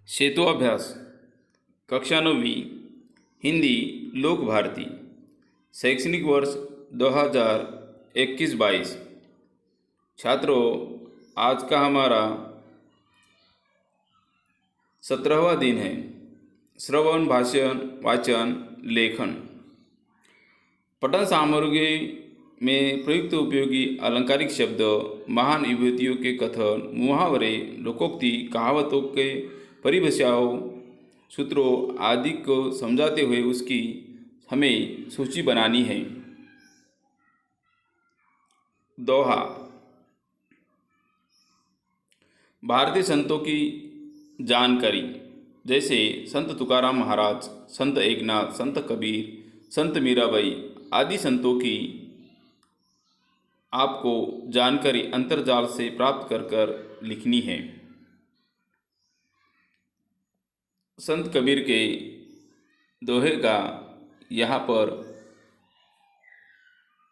सेतु अभ्यास कक्षा 9वीं हिंदी लोक भारती शैक्षणिक वर्ष 2021-22। छात्रों, आज का हमारा 17वां दिन है। श्रवण, भाषण, वाचन, लेखन। पठन सामग्री में प्रयुक्त उपयोगी अलंकारिक शब्द, महान विभूतियों के कथन, मुहावरे, लोकोक्ति, कहावतों के परिभाषाओं, सूत्रों आदि को समझाते हुए उसकी हमें सूची बनानी है। दोहा। भारतीय संतों की जानकारी, जैसे संत तुकाराम महाराज, संत एकनाथ, संत कबीर, संत मीराबाई आदि संतों की आपको जानकारी अंतर्जाल से प्राप्त कर लिखनी है। संत कबीर के दोहे का यहाँ पर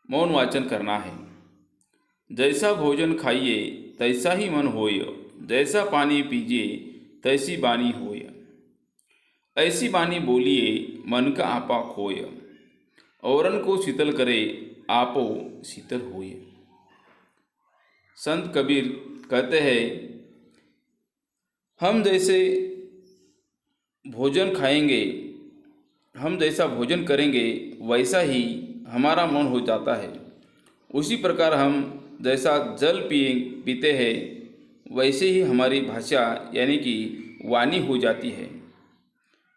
मौन वाचन करना है। जैसा भोजन खाइए तैसा ही मन होय, जैसा पानी पीजिए तैसी बानी होय, ऐसी बानी बोलिए मन का आपा खोय, औरन को शीतल करे आपो शीतल होय। संत कबीर कहते हैं, हम जैसे भोजन खाएंगे, हम जैसा भोजन करेंगे वैसा ही हमारा मन हो जाता है। उसी प्रकार हम जैसा जल पीते हैं वैसे ही हमारी भाषा यानी कि वाणी हो जाती है।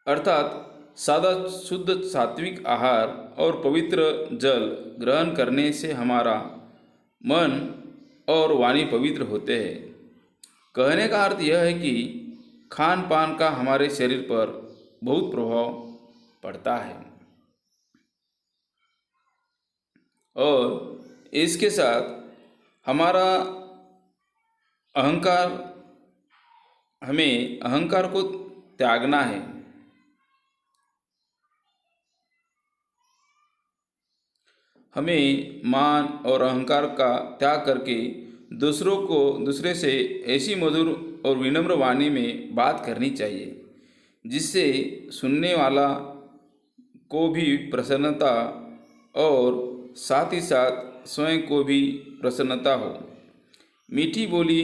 अर्थात सादा शुद्ध सात्विक आहार और पवित्र जल ग्रहण करने से हमारा मन और वाणी पवित्र होते हैं। कहने का अर्थ यह है कि खान पान का हमारे शरीर पर बहुत प्रभाव पड़ता है और इसके साथ हमारा अहंकार, हमें अहंकार को त्यागना है। हमें मान और अहंकार का त्याग करके दूसरे से ऐसी मधुर और विनम्र वाणी में बात करनी चाहिए जिससे सुनने वाला को भी प्रसन्नता और साथ ही साथ स्वयं को भी प्रसन्नता हो। मीठी बोली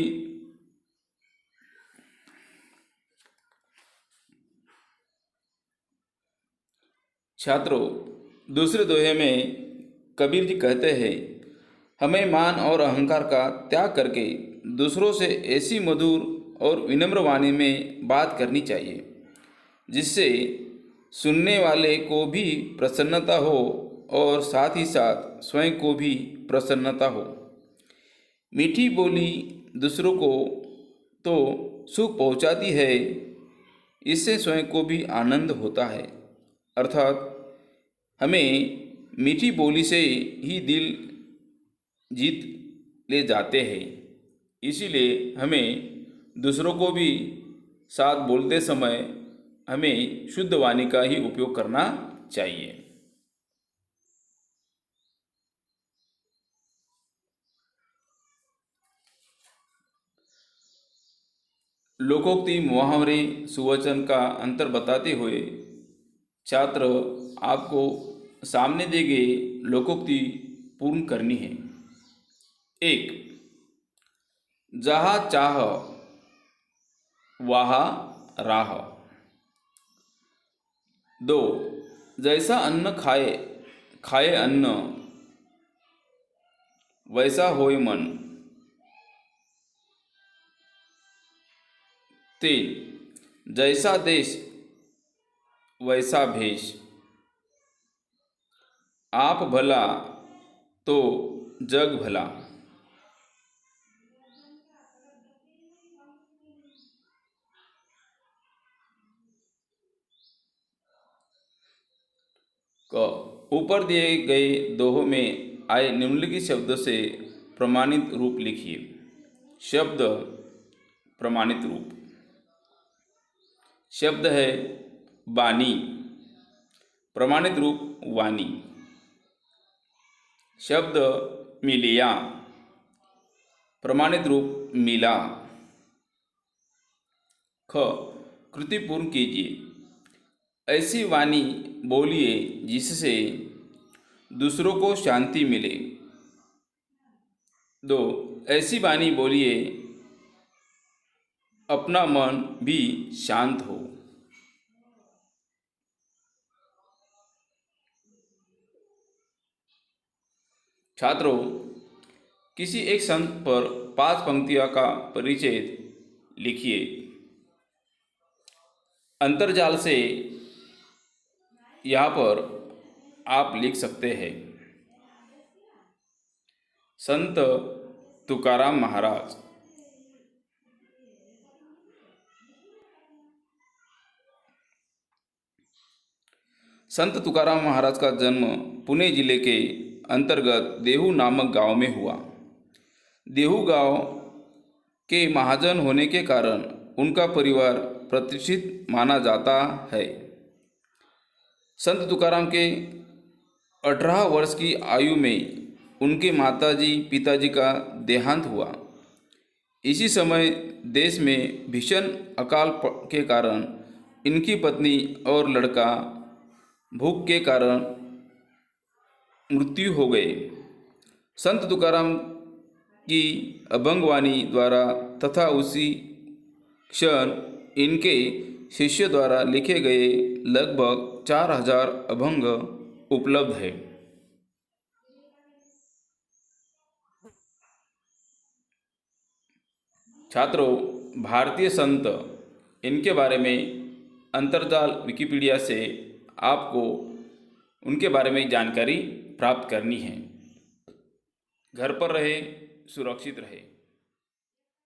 छात्रों, दूसरे दोहे में कबीर जी कहते हैं, हमें मान और अहंकार का त्याग करके दूसरों से ऐसी मधुर और विनम्र वाणी में बात करनी चाहिए जिससे सुनने वाले को भी प्रसन्नता हो और साथ ही साथ स्वयं को भी प्रसन्नता हो। मीठी बोली दूसरों को तो सुख पहुंचाती है, इससे स्वयं को भी आनंद होता है। अर्थात हमें मीठी बोली से ही दिल जीत ले जाते हैं। इसीलिए हमें दूसरों को भी साथ बोलते समय हमें शुद्ध वाणी का ही उपयोग करना चाहिए। लोकोक्ति, मुहावरे, सुवचन का अंतर बताते हुए छात्र आपको सामने दी गई लोकोक्ति पूर्ण करनी है। 1. जहाँ चाह वहाँ राह। 2. जैसा अन्न खाए अन्न वैसा होय मन। 3. जैसा देश वैसा भेष। आप भला तो जग भला। ऊपर दिए गए दोहों में आए निम्नलिखित शब्दों से प्रमाणित रूप लिखिए। शब्द प्रमाणित रूप। शब्द है बानी, प्रमाणित रूप वाणी। शब्द मिलिया, प्रमाणित रूप मिला। ख. कृतिपूर्ण कीजिए। ऐसी वाणी बोलिए जिससे दूसरों को शांति मिले। 2. ऐसी वाणी बोलिए अपना मन भी शांत हो। छात्रों, किसी एक संत पर 5 पंक्तियों का परिचय लिखिए। अंतर्जाल से यहाँ पर आप लिख सकते हैं। संत तुकाराम महाराज। संत तुकाराम महाराज का जन्म पुणे जिले के अंतर्गत देहू नामक गांव में हुआ। देहू गांव के महाजन होने के कारण उनका परिवार प्रतिष्ठित माना जाता है। संत तुकाराम के 18 वर्ष की आयु में उनके माताजी पिताजी का देहांत हुआ। इसी समय देश में भीषण अकाल के कारण इनकी पत्नी और लड़का भूख के कारण मृत्यु हो गए। संत तुकाराम की अभंगवाणी द्वारा तथा उसी क्षण इनके शिष्य द्वारा लिखे गए लगभग 4000 अभंग उपलब्ध है। छात्रों, भारतीय संत इनके बारे में अंतर्जाल विकिपीडिया से आपको उनके बारे में जानकारी प्राप्त करनी है। घर पर रहे, सुरक्षित रहे।